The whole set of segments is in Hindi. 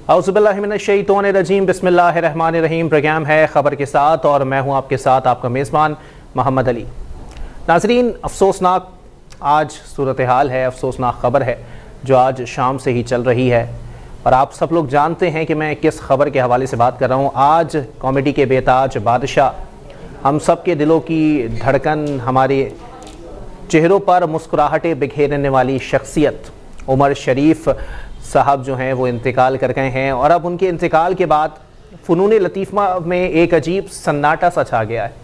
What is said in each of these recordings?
औज़ुबिल्लाहिमिनश्शैतानिर्रजीम बिस्मिल्लाहिर्रहमानिर्रहीम। प्रोग्राम है खबर के साथ और मैं हूं आपके साथ आपका मेज़बान मोहम्मद अली। नाज़रीन, अफसोसनाक आज सूरत हाल है, अफसोसनाक ख़बर है जो आज शाम से ही चल रही है और आप सब लोग जानते हैं कि मैं किस खबर के हवाले से बात कर रहा हूँ। आज कॉमेडी के बेताज बादशाह, हम सब के दिलों की धड़कन, हमारे चेहरों पर मुस्कुराहटें बिखेरने वाली शख्सियत उमर शरीफ साहब जो हैं वो इंतकाल कर गए हैं और अब उनके इंतकाल के बाद फ़नून लतीफ़ा में एक अजीब सन्नाटा सा छा गया है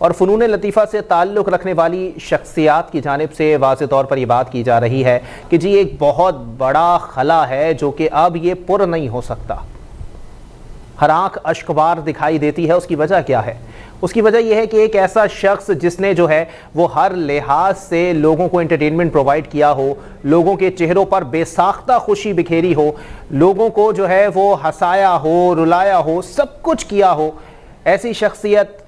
और फ़नून लतीफ़ा से ताल्लुक़ रखने वाली शख्सियात की जानिब से वाज़े तौर पर ये बात की जा रही है कि जी एक बहुत बड़ा खला है जो कि अब ये पुर नहीं हो सकता। हर आँख अश्कबार दिखाई देती है। उसकी वजह क्या है? उसकी वजह यह है कि एक ऐसा शख्स जिसने जो है वो हर लिहाज से लोगों को एंटरटेनमेंट प्रोवाइड किया हो, लोगों के चेहरों पर बेसाख्ता खुशी बिखेरी हो, लोगों को जो है वो हंसाया हो, रुलाया हो, सब कुछ किया हो, ऐसी शख्सियत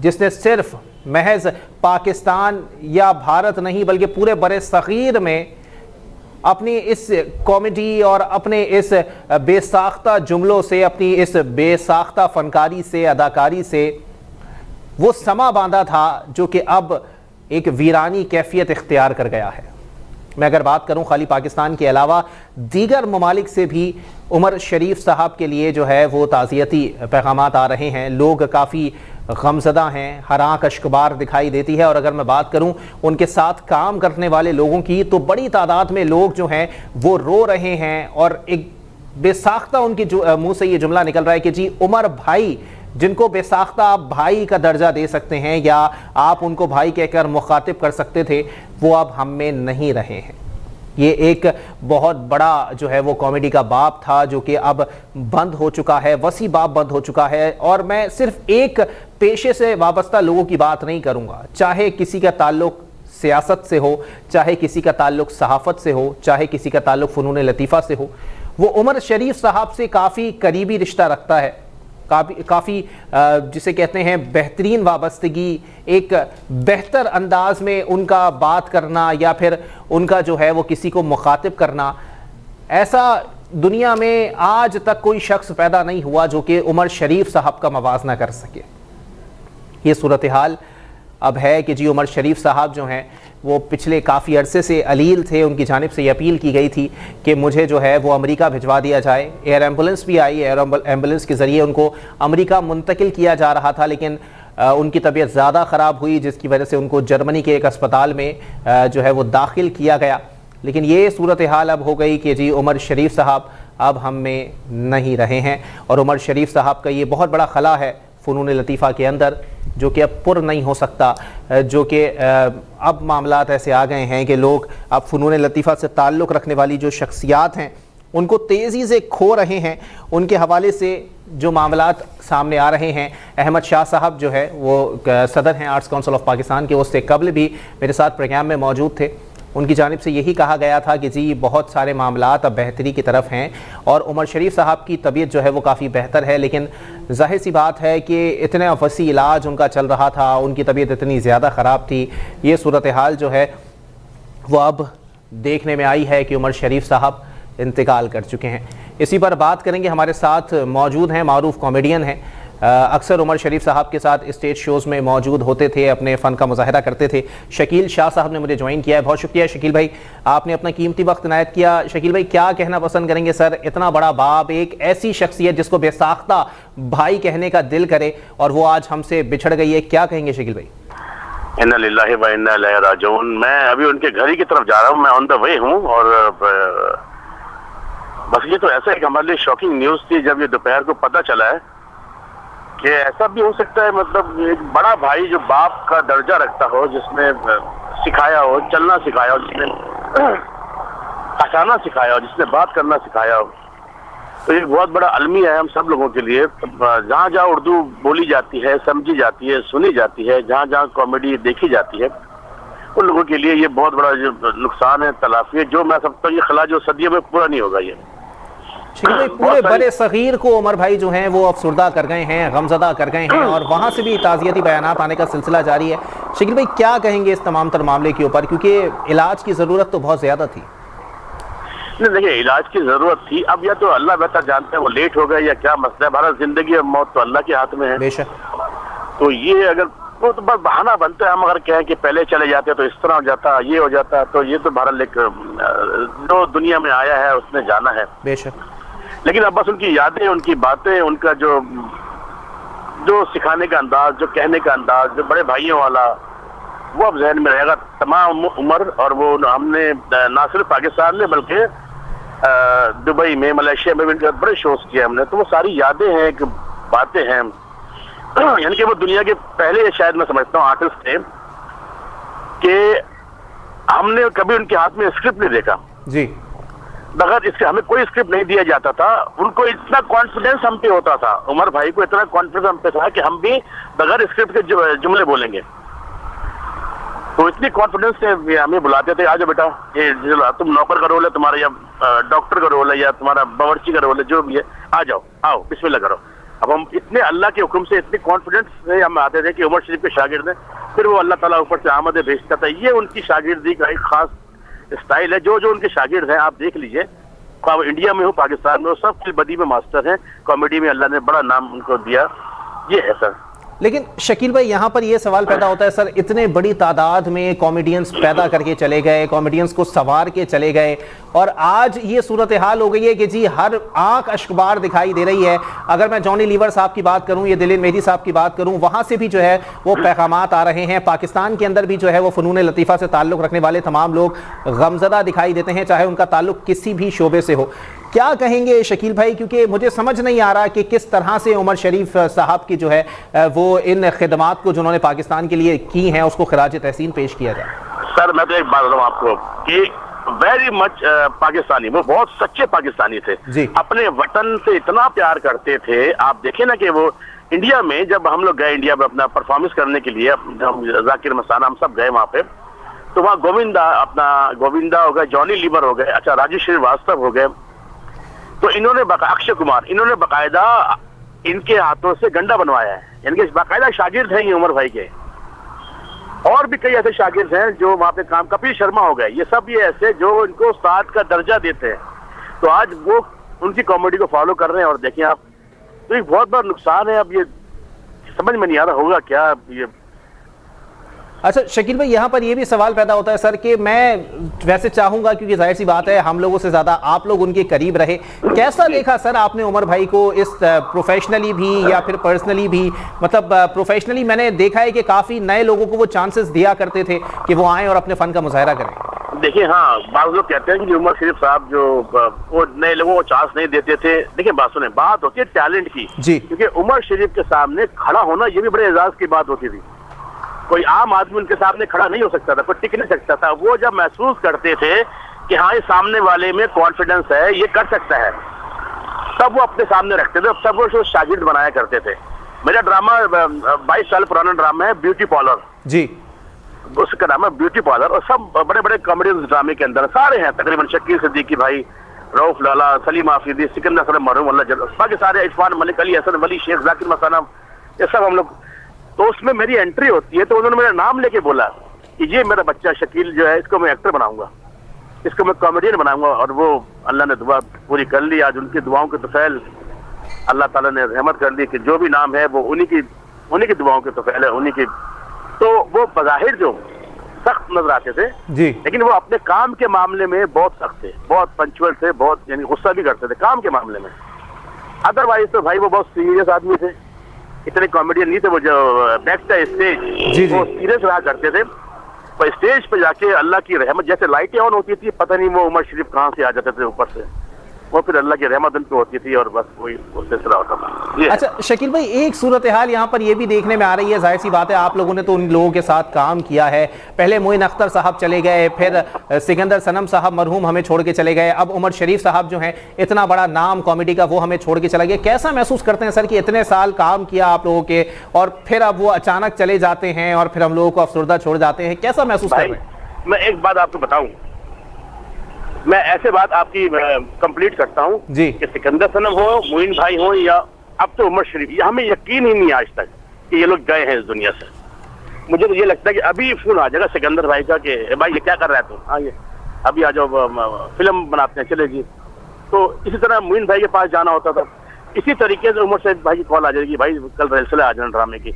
जिसने सिर्फ महज पाकिस्तान या भारत नहीं बल्कि पूरे बरे सग़ीर में अपनी इस कॉमेडी और अपने इस बेसाख्ता जुमलों से, अपनी इस बेसाख्ता फनकारी से, अदाकारी से वो समा बांधा था जो कि अब एक वीरानी कैफियत इख्तियार कर गया है। मैं अगर बात करूं खाली पाकिस्तान के अलावा दीगर ममालिक से भी उमर शरीफ साहब के लिए जो है वो ताज़ियती पैगामात आ रहे हैं। लोग काफ़ी गमज़दा हैं, हर आँख अश्कबार दिखाई देती है और अगर मैं बात करूं उनके साथ काम करने वाले लोगों की तो बड़ी तादाद में लोग जो हैं वो रो रहे हैं और एक बेसाख्ता उनके मुंह से ये जुमला निकल रहा है कि जी उमर भाई, जिनको बेसाख्ता आप भाई का दर्जा दे सकते हैं या आप उनको भाई कहकर मुखातिब कर सकते थे, वो अब हम में नहीं रहे हैं। ये एक बहुत बड़ा जो है वो कॉमेडी का बाब था जो कि अब बंद हो चुका है, वसी बाब बंद हो चुका है। और मैं सिर्फ एक पेशे से वाबस्ता लोगों की बात नहीं करूँगा, चाहे किसी का ताल्लुक़ सियासत से हो, चाहे किसी का ताल्लुक़ सहाफ़त से हो, चाहे किसी का ताल्लुक़ फ़नून लतीफ़ा से हो, वो उमर शरीफ साहब से काफ़ी करीबी रिश्ता रखता है, काफ़ी जिसे कहते हैं बेहतरीन वाबस्तगी, एक बेहतर अंदाज में उनका बात करना या फिर उनका जो है वो किसी को मुखातिब करना, ऐसा दुनिया में आज तक कोई शख्स पैदा नहीं हुआ जो कि उमर शरीफ साहब का मवाजना कर सके। ये सूरत हाल अब है कि जी उमर शरीफ साहब जो हैं वो पिछले काफ़ी अरसे से अलील थे। उनकी जानिब से ये अपील की गई थी कि मुझे जो है वो अमेरिका भिजवा दिया जाए। एयर एम्बुलेंस भी आई, एयर एम्बुलेंस के ज़रिए उनको अमेरिका मुंतकिल किया जा रहा था, लेकिन उनकी तबीयत ज़्यादा ख़राब हुई जिसकी वजह से उनको जर्मनी के एक अस्पताल में जो है वो दाखिल किया गया। लेकिन ये सूरत हाल अब हो गई कि जी उमर शरीफ साहब अब हम में नहीं रहे हैं और उमर शरीफ साहब का ये बहुत बड़ा खला है फ़नून लतीफ़ा के अंदर जो कि अब पुर नहीं हो सकता, जो कि अब मामलात ऐसे आ गए हैं कि लोग अब फ़नून लतीफ़ा से ताल्लुक़ रखने वाली जो शख्सियात हैं उनको तेज़ी से खो रहे हैं। उनके हवाले से जो मामलात सामने आ रहे हैं, अहमद शाह साहब जो है वो सदर हैं आर्ट्स काउंसिल ऑफ पाकिस्तान के, उससे कबल भी मेरे साथ प्रोग्राम में मौजूद थे। उनकी जानिब से यही कहा गया था कि जी बहुत सारे मामलात अब बेहतरी की तरफ हैं और उमर शरीफ साहब की तबीयत जो है वो काफ़ी बेहतर है, लेकिन जाहिर सी बात है कि इतना वसी इलाज उनका चल रहा था, उनकी तबीयत इतनी ज़्यादा ख़राब थी। ये सूरत हाल जो है वो अब देखने में आई है कि उमर शरीफ साहब इंतकाल कर चुके हैं। इसी पर बात करेंगे, हमारे साथ मौजूद हैं, मारूफ कॉमेडियन हैं, अक्सर उमर शरीफ साहब के साथ स्टेज शोज़ में मौजूद होते थे, अपने फ़न का मुज़ाहरा करते थे। शकील शाह साहब ने मुझे ज्वाइन किया है, बहुत शुक्रिया शकील भाई, आपने अपना कीमती वक्त इनायत किया। शकील भाई, क्या कहना पसंद करेंगे सर, इतना बड़ा बाब, एक ऐसी शख्सियत जिसको बेसाख्ता भाई कहने का दिल करे और वो आज हमसे बिछड़ गई है, क्या कहेंगे शकील भाई? इन्ना लिल्लाहि व इन्ना इलैहि राजिऊन। मैं अभी उनके घर ही की तरफ जा रहा हूँ, मैं ऑन द वे हूँ और बस ये तो ऐसा एक हमारे लिए शॉकिंग न्यूज़ थी जब ये दोपहर को पता चला है कि ऐसा भी हो सकता है, मतलब एक बड़ा भाई जो बाप का दर्जा रखता हो, जिसने सिखाया हो, चलना सिखाया हो, जिसने हंसाना सिखाया हो, जिसने बात करना सिखाया हो, तो एक बहुत बड़ा अलमिया है हम सब लोगों के लिए। जहाँ जहाँ उर्दू बोली जाती है, समझी जाती है, सुनी जाती है, जहाँ जहाँ कॉमेडी देखी जाती है, उन लोगों के लिए ये बहुत बड़ा जो नुकसान है, तलाफी है, जो मैं समझता हूँ ये खला जो सदियों में पूरा नहीं होगा। ये पूरे बड़े सगीर को उमर भाई जो हैं वो अफसुर्दा कर गए हैं, गमजदा कर गए हैं और वहाँ से भी ताज़ियती बयानात आने का सिलसिला जारी है। शकील भाई, क्या कहेंगे इस तमाम तर मामले के ऊपर, क्योंकि इलाज की ज़रूरत तो बहुत ज़्यादा थी। नहीं देखिए, इलाज की जरूरत थी। अब या तो अल्लाह बेहतर जानते हैं वो लेट हो गए या क्या मसला है। भारत जिंदगी और मौत तो अल्लाह के हाथ में है। बेशक। तो ये अगर वो तो बस बहाना बनता है। हम अगर कहें कि पहले चले जाते तो इस तरह हो जाता, ये हो जाता, तो ये तो भारत एक जो दुनिया में आया है उसने जाना है। बेशक। लेकिन अब बस उनकी यादें, उनकी बातें, उनका जो सिखाने का अंदाज, जो कहने का अंदाज, जो बड़े भाइयों वाला, वो अब जहन में रहेगा तमाम उम्र। और वो हमने ना सिर्फ पाकिस्तान में बल्कि दुबई में, मलेशिया में भी इनके बड़े शोज किए हमने। तो वो सारी यादें हैं, एक बातें हैं। यानी कि वो दुनिया के पहले शायद मैं समझता हूँ आर्टिस्ट थे कि हमने कभी उनके हाथ में स्क्रिप्ट नहीं देखा जी। बगैर इसके हमें कोई स्क्रिप्ट नहीं दिया जाता था। उनको इतना कॉन्फिडेंस हम पे होता था, उमर भाई को इतना कॉन्फिडेंस हम पे था कि हम भी बगैर स्क्रिप्ट के जुमले बोलेंगे। तो इतनी कॉन्फिडेंस से हमें बुलाते थे, आ जाओ बेटा, ये तुम नौकर का रोल है तुम्हारा, या डॉक्टर का रोल है, या तुम्हारा बावर्ची का रोल है, जो भी है, आ जाओ, आओ बिस्मिल्लाह करो। अब हम इतने अल्लाह के हुक्म से इतने कॉन्फिडेंस से हम आते थे कि उमर शरीफ के शागिर्द हैं, फिर वो अल्लाह ताला ऊपर से आमद भेजता था। ये उनकी शागिर्दी का एक खास स्टाइल है। जो जो उनके शागिर्द हैं आप देख लीजिए, आप इंडिया में हो, पाकिस्तान में हो, सब फिल्मबदी में मास्टर हैं। कॉमेडी में अल्लाह ने बड़ा नाम उनको दिया। ये है सर। लेकिन शकील भाई, यहाँ पर यह सवाल पैदा होता है सर, इतने बड़ी तादाद में कॉमेडियंस पैदा करके चले गए, कॉमेडियंस को संवार के चले गए, और आज ये सूरत हाल हो गई है कि जी हर आंख अश्कबार दिखाई दे रही है। अगर मैं जॉनी लीवर साहब की बात करूं, ये दिलील मेहदी साहब की बात करूं, वहां से भी जो है वो पैगामात आ रहे हैं। पाकिस्तान के अंदर भी जो है वो फ़नून लतीफ़ा से ताल्लुक़ रखने वाले तमाम लोग गमज़दा दिखाई देते हैं, चाहे उनका ताल्लुक़ किसी भी शोबे से हो। क्या कहेंगे शकील भाई, क्योंकि मुझे समझ नहीं आ रहा कि किस तरह से उमर शरीफ साहब की जो है वो इन खिदमात को जो उन्होंने पाकिस्तान के लिए की हैं उसको खिराज तहसीन पेश किया जाए। सर मैं तो एक बात बताऊं आपको कि वेरी मच पाकिस्तानी, वो बहुत सच्चे पाकिस्तानी थे जी। अपने वतन से इतना प्यार करते थे। आप देखें ना कि वो इंडिया में, जब हम लोग गए इंडिया में अपना परफॉर्मेंस करने के लिए, जाकिर मस्ताना, हम सब गए वहां पे, तो वहाँ गोविंदा हो गए, जॉनी लीवर हो गए, अच्छा राजू श्रीवास्तव हो गए, तो इन्होंने अक्षय कुमार, इन्होंने बाकायदा इनके हाथों से गंडा बनवाया है। यानी कि बाकायदा शागिर्द हैं ये उमर भाई के। और भी कई ऐसे शागिर्द हैं जो वहां पे काम, कपिल शर्मा हो गए, ये सब ये ऐसे जो इनको उस्ताद का दर्जा देते हैं। तो आज वो उनकी कॉमेडी को फॉलो कर रहे हैं, और देखिए आप, तो एक बहुत बड़ा नुकसान है। अब ये समझ में नहीं आ रहा होगा क्या ये। अच्छा शकील भाई, यहाँ पर यह भी सवाल पैदा होता है सर कि मैं वैसे चाहूंगा, क्योंकि जाहिर सी बात है हम लोगों से ज्यादा आप लोग उनके करीब रहे, कैसा देखा सर आपने उमर भाई को, इस प्रोफेशनली भी या फिर पर्सनली भी? मतलब प्रोफेशनली मैंने देखा है कि काफी नए लोगों को वो चांसेस दिया करते थे कि वो आए और अपने फन का मुजाहरा करें। देखिए हाँ, बात लोग कहते हैं कि उमर शरीफ साहब जो वो नए लोगों को चांस नहीं देते थे। देखिए बात सुने, बात होती है टैलेंट की जी, क्योंकि उमर शरीफ के सामने खड़ा होना ये भी बड़े एजाज की बात होती थी। कोई आम आदमी उनके सामने खड़ा नहीं हो सकता था, कोई टिक नहीं सकता था। वो जब महसूस करते थे कि हाँ ये सामने वाले में कॉन्फिडेंस है, ये कर सकता है, तब वो अपने सामने रखते थे, तब वो शागिर्द बनाया करते थे। मेरा ड्रामा 22 साल पुराना ड्रामा है ब्यूटी पार्लर जी, उसका नाम है ब्यूटी पार्लर, और सब बड़े बड़े कॉमेडियंस ड्रामे के अंदर सारे हैं तकरीबन। शकील सिद्दीकी भाई, रऊफ लाला, सलीम आफरीदी, सिकंदर सर, मरहूम अल्लाह, बाकी सारे, इरफान मलिक, अली हसन वली, शेख, जाकिर मस्ताना, ये सब हम लोग। तो उसमें मेरी एंट्री होती है, तो उन्होंने मेरा नाम लेके बोला कि ये मेरा बच्चा शकील जो है, इसको मैं एक्टर बनाऊंगा, इसको मैं कॉमेडियन बनाऊंगा। और वो अल्लाह ने दुआ पूरी कर ली। आज उनकी दुआओं के तोफैल अल्लाह ताला ने रहमत कर दी कि जो भी नाम है वो उन्हीं की दुआओं के तोफैल है, उन्हीं की। तो वो बज़ाहिर जो सख्त नजर आते थे जी, लेकिन वो अपने काम के मामले में बहुत सख्त थे, बहुत पंचुअल थे, बहुत यानी गुस्सा भी करते थे काम के मामले में। अदरवाइज तो भाई वो बहुत सीरियस आदमी थे, इतने कॉमेडियन नहीं थे। वो जो बैक स्टेज वो सीरियस रहा करते थे, पर स्टेज पे जाके अल्लाह की रहमत, जैसे लाइटें ऑन होती थी, पता नहीं वो उमर शरीफ कहाँ से आ जाते थे ऊपर से, वो फिर अल्लाह की रहमत उन पे होती थी, और बस वही उस सिलसिला होता था। अच्छा शकील भाई, एक सूरत हाल यहाँ पर ये भी देखने में आ रही है, जाहिर सी बात है आप लोगों ने तो उन लोगों के साथ काम किया है, पहले मोइन अख्तर साहब चले गए, फिर सिकंदर सनम साहब मरहूम हमें छोड़ के चले गए, अब उमर शरीफ साहब जो हैं इतना बड़ा नाम कॉमेडी का, वो हमें छोड़ के चला गया। कैसा महसूस करते हैं सर कि इतने साल काम किया आप लोगों के, और फिर अब वो अचानक चले जाते हैं और फिर हम लोगों को अफसरदा छोड़ जाते हैं? कैसा महसूस कर रहे हैं? मैं एक बात आपको बताऊं, मैं ऐसे बात आपकी कंप्लीट करता हूं जी, कि सिकंदर सनम हो, मोइन भाई हो, या अब तो उमर शरीफ, ये हमें यकीन ही नहीं आज तक कि ये लोग गए हैं इस दुनिया से। मुझे तो ये लगता है कि अभी फोन आ जाएगा सिकंदर भाई का कि भाई ये क्या कर रहा है तुम, हाँ ये अभी आ जाओ फिल्म बनाते हैं, चले जी। तो इसी तरह मोइन भाई के पास जाना होता था, इसी तरीके से उमर शरीफ भाई की कॉल आ जाएगी, भाई कल रिहर्सल आ जाना ड्रामे की।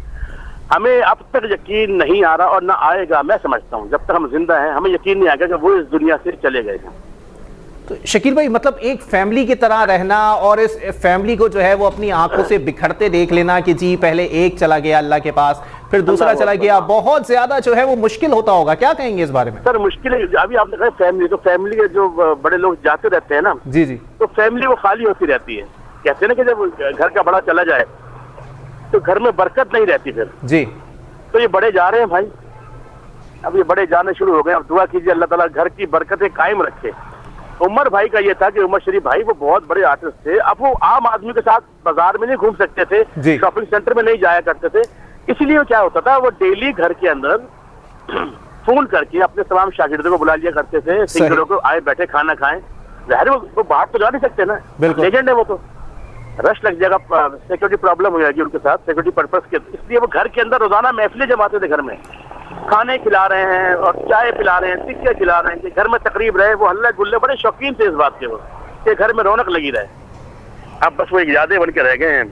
हमें अब तक यकीन नहीं आ रहा और ना आएगा। मैं समझता हूँ जब तक हम जिंदा हैं हमें यकीन नहीं आएगा कि वो इस दुनिया से चले गए हैं। तो शकील भाई, मतलब एक फैमिली की तरह रहना और इस फैमिली को जो है वो अपनी आंखों से बिखरते देख लेना कि जी पहले एक चला गया अल्लाह के पास, फिर दूसरा चला गया, बहुत ज्यादा जो है वो मुश्किल होता होगा। क्या कहेंगे इस बारे में? सर मुश्किल है, अभी आपने कहा फैमिली, तो फैमिली के जो बड़े लोग जाते रहते हैं ना, जी जी, तो फैमिली वो खाली होती रहती है। कहते हैं ना कि जब घर का बड़ा चला जाए तो घर में बरकत नहीं रहती फिर जी। तो ये बड़े जा रहे हैं भाई, अब ये बड़े जाने शुरू हो गए। अब दुआ कीजिए अल्लाह ताला घर की बरकतें कायम रखे। उमर भाई का ये था कि उमर शरीफ भाई वो बहुत बड़े आर्टिस्ट थे। अब वो आम आदमी के साथ बाजार में नहीं घूम सकते थे, शॉपिंग सेंटर में नहीं जाया करते थे, इसलिए क्या होता था वो डेली घर के अंदर फोन करके अपने तमाम शागिर्दों को बुला लिया करते थे, सिंगरों को, आए बैठे खाना खाएं। जाहिर वो बाहर तो जा नहीं सकते ना, लेजेंड है वो, तो रश लग जाएगा, सिक्योरिटी प्रॉब्लम हो जाएगी उनके साथ सिक्योरिटी पर्पस के, इसलिए वो घर के अंदर रोजाना महफिलें जमाते थे। घर में खाने खिला रहे हैं और चाय पिला रहे हैं, टिक्के खिला रहे हैं कि घर में तकरीब रहे। वो हल्ले गुल्ले बड़े शौकीन थे इस बात के, वो कि घर में रौनक लगी रहे। अब बस वो एक यादें बन के रह गए हैं।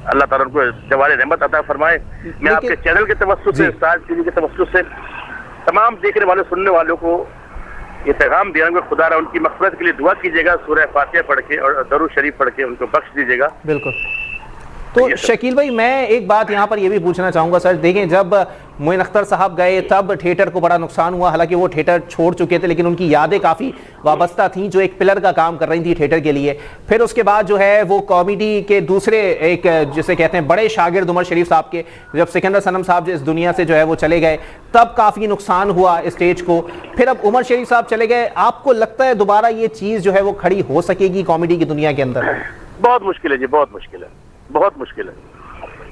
अल्लाह ताला उनको जवारे रहमत अता फरमाए। मैं आपके चैनल के तवज्जुह से, स्टार टीवी के तवज्जुह से तमाम देखने वाले सुनने वालों को ये पैगाम दे रहा हूँ, खुदा रहा उनकी मग़फ़िरत के लिए दुआ कीजिएगा, सूरह फातिहा पढ़ के और दरूद शरीफ पढ़ के उनको बख्श दीजिएगा। बिल्कुल। तो शकील भाई, मैं एक बात यहाँ पर ये भी पूछना चाहूँगा सर, देखें जब मोइन अख्तर साहब गए तब थिएटर को बड़ा नुकसान हुआ, हालांकि वो थिएटर छोड़ चुके थे लेकिन उनकी यादें काफ़ी वाबस्ता थीं जो एक पिलर का काम कर रही थी थिएटर के लिए। फिर उसके बाद जो है वो कॉमेडी के दूसरे एक जिसे कहते हैं बड़े शागिर्द उमर शरीफ साहब के, जब सिकंदर सनम साहब जो इस दुनिया से जो है वो चले गए तब काफ़ी नुकसान हुआ स्टेज को। फिर अब उमर शरीफ साहब चले गए, आपको लगता है दोबारा ये चीज़ जो है वो खड़ी हो सकेगी कॉमेडी की दुनिया के अंदर? बहुत मुश्किल है जी, बहुत मुश्किल है, बहुत मुश्किल है।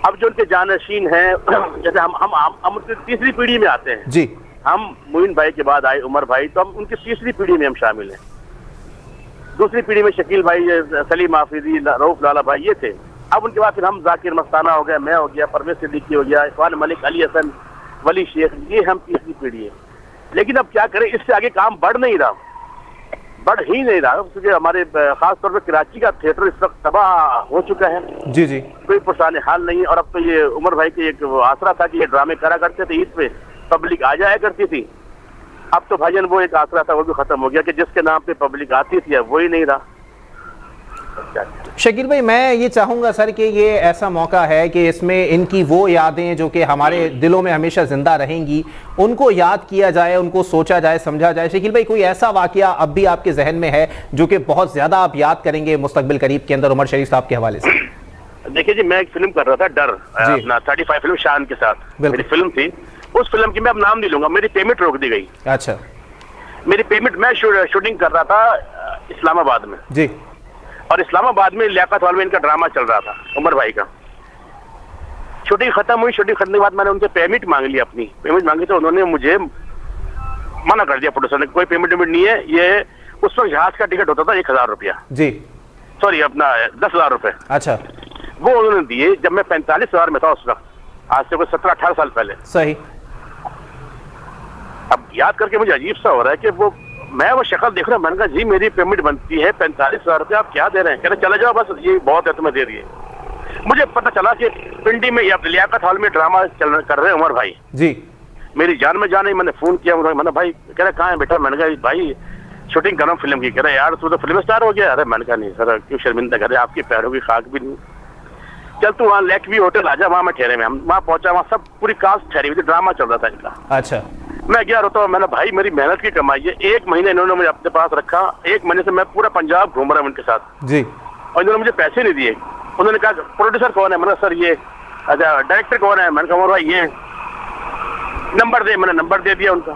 अब जो उनके जानशीन हैं, जैसे हम उनकी तीसरी पीढ़ी में आते हैं जी। हम मोइन भाई के बाद आए उमर भाई, तो हम उनकी तीसरी पीढ़ी में हम शामिल हैं। दूसरी पीढ़ी में शकील भाई, सलीम आफरीदी, रऊफ लाला भाई ये थे। अब उनके बाद फिर हम जाकिर मस्ताना हो गया, मैं हो गया, परवेज सिद्दीकी हो गया, इरफान मलिक, अली हसन, वली शेख, ये हम तीसरी पीढ़ी है। लेकिन अब क्या करें, इससे आगे काम बढ़ नहीं रहा, बढ़ ही नहीं रहा, क्योंकि हमारे खास तौर पर कराची का थिएटर इस वक्त तबाह हो चुका है जी जी, कोई पुरसाने हाल नहीं। और अब तो ये उमर भाई के एक आसरा था कि ये ड्रामे करा करते थे, ईद पे पब्लिक आ जाया करती थी। अब तो भाईजान वो एक आसरा था वो भी खत्म हो गया कि जिसके नाम पे पब्लिक आती थी, अब वो ही नहीं रहा। शकील भाई, मैं ये चाहूँगा सर कि ये ऐसा मौका है कि इसमें इनकी वो यादें जो कि हमारे दिलों में हमेशा जिंदा रहेंगी उनको याद किया जाए, उनको सोचा जाए, समझा जाए। शकील भाई, कोई ऐसा वाकया अब भी आपके जहन में है जो कि बहुत ज़्यादा आप याद करेंगे मुस्तकबिल करीब के अंदर उमर शरीफ साहब के हवाले से? देखिए जी, मैं एक फिल्म कर रहा था डर, अपना 35 फिल्म शान के साथ मेरी फिल्म थी। उस फिल्म की मैं अब नाम नहीं लूंगा, मेरी पेमेंट रोक दी गई। अच्छा। मेरी पेमेंट, मैं शूटिंग कर रहा था इस्लामाबाद में जी, और इस्लामाबाद में लियाकत हॉल में इनका ड्रामा चल रहा था उमर भाई का। शूटिंग खत्म हुई, शूटिंग खत्म के बाद मैंने उनसे पेमेंट मांग ली, अपनी पेमेंट मांगी तो उन्होंने मुझे मना कर दिया, प्रोड्यूसर ने, कोई पेमेंट नहीं है। ये उस वक्त जहाज का टिकट होता था 1000 रुपया जी, सॉरी अपना 10,000 रुपए। अच्छा। वो उन्होंने दिए जब मैं 45,000 में था उस वक्त, आज से कोई 17-18 साल पहले। सही। अब याद करके मुझे अजीब सा हो रहा है कि वो, मैं वो शक्ल देख रहा हूँ, मैंने कहा जी मेरी पेमेंट बनती है 45,000 रुपये, आप क्या दे रहे हैं? कह रहे चले जाओ बस, ये बहुत है तुम्हें दे दिए। मुझे पता चला कि पिंडी में या लियाकत हॉल में ड्रामा कर रहे हैं उमर भाई जी। मेरी जान में जान ही, मैंने फोन किया, मैंने भाई, कह रहे कहाँ है बेटा? मैंने कहा भाई शूटिंग कर रहा हूँ फिल्म की। कह रहे यार तू तो फिल्म स्टार हो गया। अरे मैंने कहा नहीं सर, क्यों शर्मिंदा कर रहे, आपके पैरों की खाक भी नहीं। चल तू वहाँ लेक व्यू होटल आ जा, वहाँ मैं ठहरे में, हम वहाँ पहुंचा, वहाँ सब पूरी कास्ट ठहरी हुई थी, ड्रामा चल रहा था इनका। अच्छा। मैं गया रोता हूँ, मैंने भाई मेरी मेहनत की कमाई है, 1 महीने इन्होंने मुझे अपने पास रखा, 1 महीने से मैं पूरा पंजाब घूम रहा हूँ उनके साथ जी, और इन्होंने मुझे पैसे नहीं दिए। उन्होंने कहा प्रोड्यूसर कौन है? मैंने सर ये। अच्छा, डायरेक्टर कौन है? मैंने कहा भाई ये। नंबर दे, मैंने नंबर दे दिया उनका।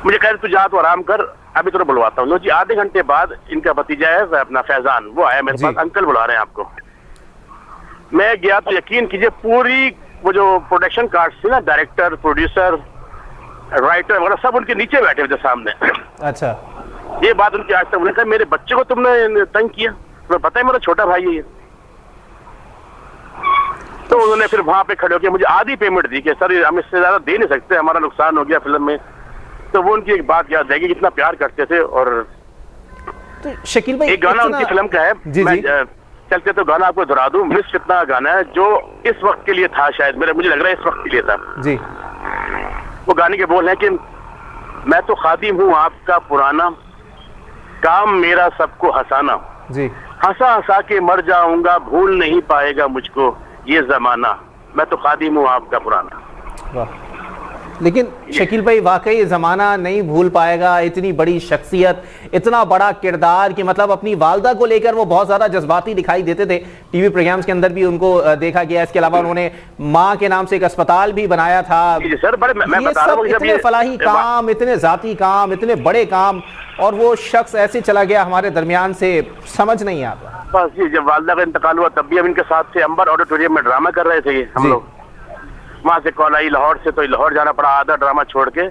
मुझे कह रहे तू जा, तो आराम कर, अभी तो बुलवाता हूँ जी। आधे घंटे बाद इनका भतीजा है अपना फैजान, वो आया मेरे पास, अंकल बुला रहे हैं आपको। मैं गया तो यकीन कीजिए पूरी वो जो प्रोडक्शन कार्ड थी ना, डायरेक्टर, प्रोड्यूसर, राइटर वगैरह सब उनके नीचे बैठे हुए थे सामने। अच्छा। ये बात उनकी आज तक, उन्होंने कहा मेरे बच्चे को तुमने तंग किया, तुम्हें पता है मेरा छोटा भाई है ये। तो उन्होंने फिर वहां पे खड़े होकर मुझे आधी पेमेंट दी कि सर हम इससे ज्यादा दे नहीं सकते, हमारा नुकसान हो गया फिल्म में। तो वो उनकी एक बात याद आएगी, कितना प्यार करते थे। और तो शकील भाई एक गाना उनकी फिल्म का है, जी मैं जी चलते तो गाना आपको दोहरा दूं, मिस फितना गाना है जो इस वक्त के लिए था, शायद मुझे लग रहा है इस वक्त के लिए था जी। वो गाने के बोल हैं कि मैं तो खादिम हूँ आपका पुराना, काम मेरा सबको हंसाना, जी हंसा हंसा के मर जाऊंगा, भूल नहीं पाएगा मुझको ये जमाना, मैं तो खादिम हूँ आपका पुराना। वाह। लेकिन शकील भाई वाकई ये ज़माना नहीं भूल पाएगा, इतनी बड़ी शख्सियत, इतना बड़ा किरदार कि मतलब अपनी वालदा को लेकर वो बहुत ज़्यादा जज्बाती दिखाई देते थे। टीवी प्रोग्राम्स के अंदर भी उनको देखा गया। इसके अलावा उन्होंने माँ के नाम से एक अस्पताल भी बनाया था। जी सर, बड़े मैं ये बता रहा हूँ, सब इतने फलाही काम, इतने ज़ाती काम, इतने बड़े काम, और वो शख्स ऐसे चला गया हमारे दरमियान से, समझ नहीं आता। बस जी, जब वालदा का इंतकाल हुआ तब भी हम इनके साथ थे, अंबर ऑडिटोरियम में ड्रामा कर रहे थे हम लोग। वहां से कॉल आई लाहौर से, तो लाहौर जाना पड़ा आधा ड्रामा छोड़ के,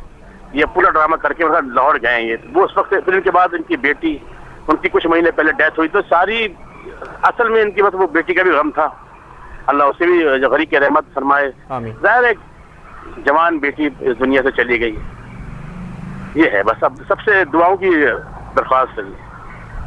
ये पूरा ड्रामा करके मतलब लाहौर गए ये। वो उस वक्त, फिर इनके बाद इनकी बेटी, उनकी कुछ महीने पहले डेथ हुई, तो सारी असल में इनकी बस वो बेटी का भी गम था, अल्लाह उसे भी गरी के रहमत फरमाए। जाहिर एक जवान बेटी इस दुनिया से चली गई, ये है बस। अब सबसे दुआओं की दरख्वास्त है।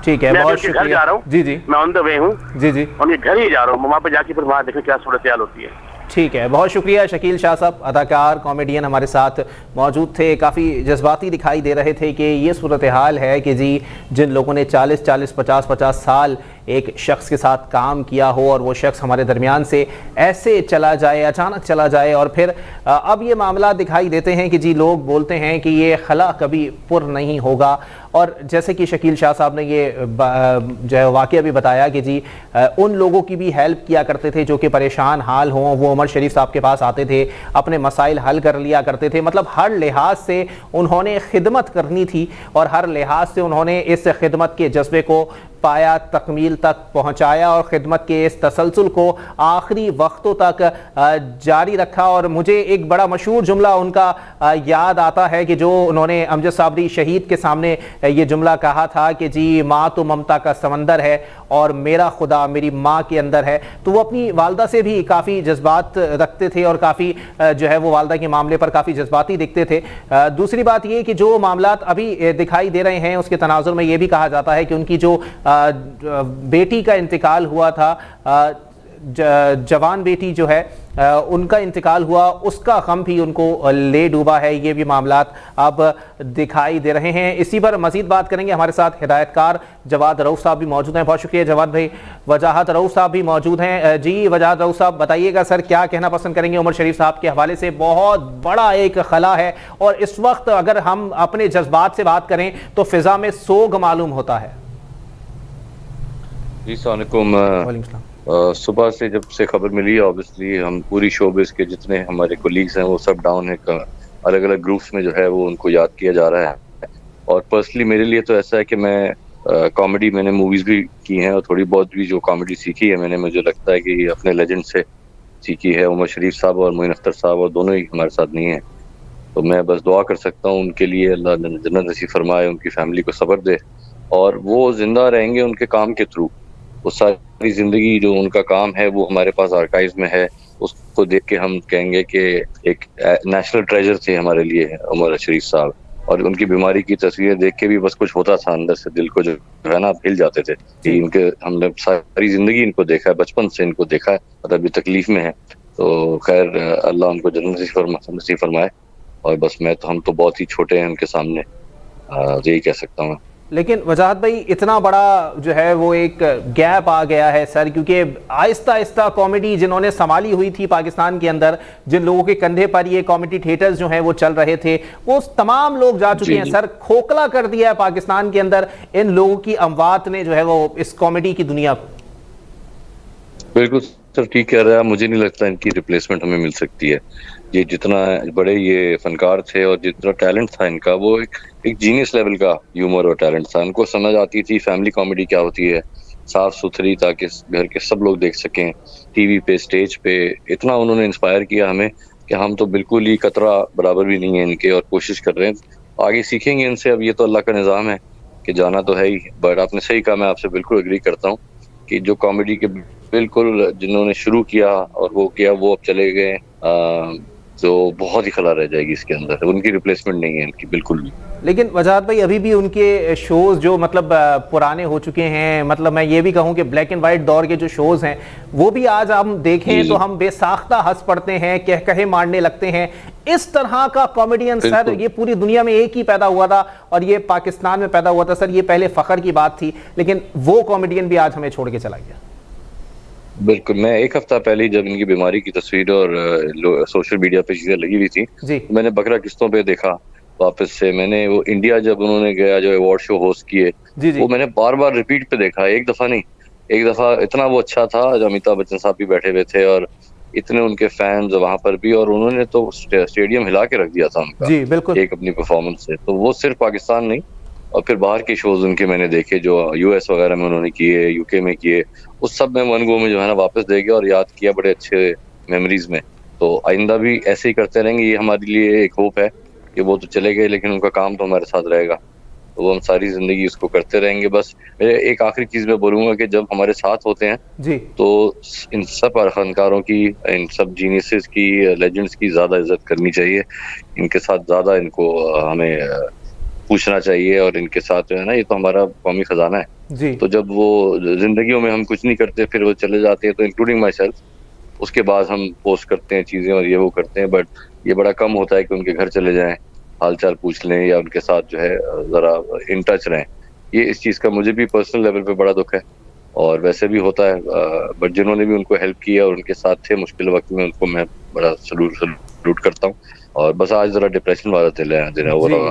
ठीक है, बहुत शुक्रिया। घर जा रहा हूँ जी जी, मैं ऑन द वे हूँ। जी जी, उनके घर ही जा रहा हूँ, वहाँ पे जाके फिर वहाँ देखें क्या सूरत हाल होती है। ठीक है, बहुत शुक्रिया शकील शाह साहब, अदाकार कॉमेडियन हमारे साथ मौजूद थे। काफ़ी जज्बाती दिखाई दे रहे थे कि ये सूरत हाल है कि जी जिन लोगों ने 40-40, 50-50 साल एक शख्स के साथ काम किया हो और वो शख्स हमारे दरमियान से ऐसे चला जाए, अचानक चला जाए, और फिर अब ये मामला दिखाई देते हैं कि जी लोग बोलते हैं कि ये खला कभी पुर नहीं होगा। और जैसे कि शकील शाह साहब ने ये जो है वाक़या भी बताया कि जी उन लोगों की भी हेल्प किया करते थे जो कि परेशान हाल हों, वो उमर शरीफ साहब के पास आते थे, अपने मसाइल हल कर लिया करते थे। मतलब हर लिहाज से उन्होंने खिदमत करनी थी और हर लिहाज से उन्होंने इस खिदमत के जज्बे को पाया, तकमील तक पहुंचाया और ख़िदमत के इस तसलसल को आखिरी वक्तों तक जारी रखा। और मुझे एक बड़ा मशहूर जुमला उनका याद आता है कि जो उन्होंने अमजद साबरी शहीद के सामने ये जुमला कहा था कि जी माँ तो ममता का समंदर है और मेरा खुदा मेरी माँ के अंदर है। तो वो अपनी वालदा से भी काफ़ी जज्बात रखते थे और काफ़ी जो है वो वालदा के मामले पर काफ़ी जज्बाती दिखते थे। दूसरी बात ये कि जो मामलात अभी दिखाई दे रहे हैं उसके तनाजुर में ये भी कहा जाता है कि उनकी जो बेटी का इंतकाल हुआ था, जवान बेटी जो है उनका इंतकाल हुआ, उसका गम भी उनको ले डूबा है। ये भी मामलात अब दिखाई दे रहे हैं। इसी पर मजीद बात करेंगे। हमारे साथ हिदायतकार जवाद रऊफ साहब भी मौजूद हैं। बहुत शुक्रिया जवाद भाई। वजाहत रऊफ साहब भी मौजूद हैं। जी वजाहत रऊफ साहब, बताइएगा सर क्या कहना पसंद करेंगे उमर शरीफ साहब के हवाले से? बहुत बड़ा एक खला है और इस वक्त अगर हम अपने जज्बात से बात करें तो फिजा में सोग मालूम होता है। जी सलाम। सुबह से जब से खबर मिली, ऑब्वियसली हम पूरी शोबिस के जितने हमारे कोलीग्स हैं वो सब डाउन है, अलग अलग ग्रुप्स में जो है वो उनको याद किया जा रहा है। और पर्सनली मेरे लिए तो ऐसा है कि मैं कॉमेडी, मैंने मूवीज भी की हैं और थोड़ी बहुत भी जो कॉमेडी सीखी है मैंने, मुझे लगता है कि अपने लेजेंड से सीखी है। उमर शरीफ साहब और मोइन अख्तर साहब और दोनों ही हमारे साथ नहीं है, तो मैं बस दुआ कर सकता हूँ उनके लिए, अल्लाह जन्नत नसीब फरमाए, उनकी फैमिली को सब्र दे और वो जिंदा रहेंगे उनके काम के थ्रू। वो सारी जिंदगी जो उनका काम है वो हमारे पास आर्काइव में है, उसको देख के हम कहेंगे कि एक नेशनल ट्रेजर थे हमारे लिए उमर शरीफ साहब। और उनकी बीमारी की तस्वीरें देख के भी बस कुछ होता था अंदर से, दिल को जो है ना हिल जाते थे कि इनके, हमने सारी जिंदगी इनको देखा है, बचपन से इनको देखा है और अभी तकलीफ में है। तो खैर अल्लाह उनको जन्नत नसीब फरमाए। और बस हम तो बहुत ही छोटे हैं उनके सामने, यही कह सकता हूँ। लेकिन वजाहत भाई इतना बड़ा जो है वो एक गैप आ गया है सर, क्योंकि आहिस्ता आहिस्ता कॉमेडी जिन्होंने संभाली हुई थी पाकिस्तान के अंदर, जिन लोगों के कंधे पर ये कॉमेडी थिएटर्स जो हैं वो चल रहे थे, वो तमाम लोग जा चुके हैं सर। खोखला कर दिया है पाकिस्तान के अंदर इन लोगों की अमवात ने जो है वो इस कॉमेडी की दुनिया को। बिल्कुल सर, ठीक कह रहा है। मुझे नहीं लगता इनकी रिप्लेसमेंट हमें मिल सकती है। ये जितना बड़े ये फनकार थे और जितना टैलेंट था इनका, वो एक जीनियस लेवल का ह्यूमर और टैलेंट था। इनको समझ आती थी फैमिली कॉमेडी क्या होती है, साफ सुथरी, ताकि घर के सब लोग देख सकें टीवी पे, स्टेज पे। इतना उन्होंने इंस्पायर किया हमें कि हम तो बिल्कुल ही कतरा बराबर भी नहीं है इनके, और कोशिश कर रहे हैं आगे सीखेंगे इनसे। अब ये तो अल्लाह का निज़ाम है कि जाना तो है ही। बट आपने सही कहा, मैं आपसे बिल्कुल एग्री करता हूँ कि जो कॉमेडी के बिल्कुल जिन्होंने शुरू किया और वो किया, वो अब चले गए तो बहुत ही खला रह जाएगी इसके अंदर, उनकी रिप्लेसमेंट नहीं है इनकी बिल्कुल भी। लेकिन वजाहत भाई अभी भी उनके शोज जो मतलब पुराने हो चुके हैं, मतलब मैं ये भी कहूं कि ब्लैक एंड व्हाइट दौर के जो शोज हैं वो भी आज हम देखें तो हम बेसाख्ता हंस पड़ते हैं, कहे मारने लगते हैं। इस तरह का कॉमेडियन सर ये पूरी दुनिया में एक ही पैदा हुआ था और ये पाकिस्तान में पैदा हुआ था सर, ये पहले फख्र की बात थी, लेकिन वो कॉमेडियन भी आज हमें छोड़ के चला गया। बिल्कुल, मैं एक हफ्ता पहले जब इनकी बीमारी की तस्वीर और सोशल मीडिया पे चीजें लगी हुई थी, मैंने बकरा किस्तों पे देखा वापस से। मैंने वो इंडिया जब उन्होंने गया जो अवार्ड शो होस्ट किए, वो मैंने बार बार रिपीट पे देखा, एक दफा नहीं, एक दफा। इतना वो अच्छा था, जब अमिताभ बच्चन साहब भी बैठे हुए थे और इतने उनके फैंस वहां पर भी, और उन्होंने तो स्टेडियम हिला के रख दिया था उनका जी बिल्कुल एक अपनी परफॉर्मेंस से। तो वो सिर्फ पाकिस्तान नहीं, और फिर बाहर के शोज उनके मैंने देखे जो यूएस वगैरह में उन्होंने किए, यूके में किए, उस सब में वन गो में जो है ना वापस दे गया और याद किया बड़े अच्छे मेमोरीज में। तो आइंदा भी ऐसे ही करते रहेंगे, ये हमारे लिए एक होप है कि वो तो चले गए लेकिन उनका काम तो हमारे साथ रहेगा, तो वो हम सारी जिंदगी उसको करते रहेंगे। बस मैं एक आखिरी चीज में बोलूंगा कि जब हमारे साथ होते हैं जी, तो इन सब फनकारों की, इन सब जीनियसेस की, लेजेंड्स की ज्यादा इज्जत करनी चाहिए, इनके साथ ज्यादा इनको हमें पूछना चाहिए, और इनके साथ जो है ना, ये तो हमारा कौमी खजाना है जी। तो जब वो जिंदगियों में हम कुछ नहीं करते फिर वो चले जाते हैं, तो इंक्लूडिंग माई सेल्फ, उसके बाद हम पोस्ट करते हैं चीजें और ये वो करते हैं, बट ये बड़ा कम होता है कि उनके घर चले जाएं, हालचाल पूछ लें या उनके साथ जो है जरा इन टच रहें। ये इस चीज का मुझे भी पर्सनल लेवल पे बड़ा दुख है, और वैसे भी होता है, बट जिन्होंने भी उनको हेल्प किया और उनके साथ थे मुश्किल वक्त में, उनको मैं बड़ा सलूट करता हूँ। और बस आज जरा डिप्रेशन वाला चले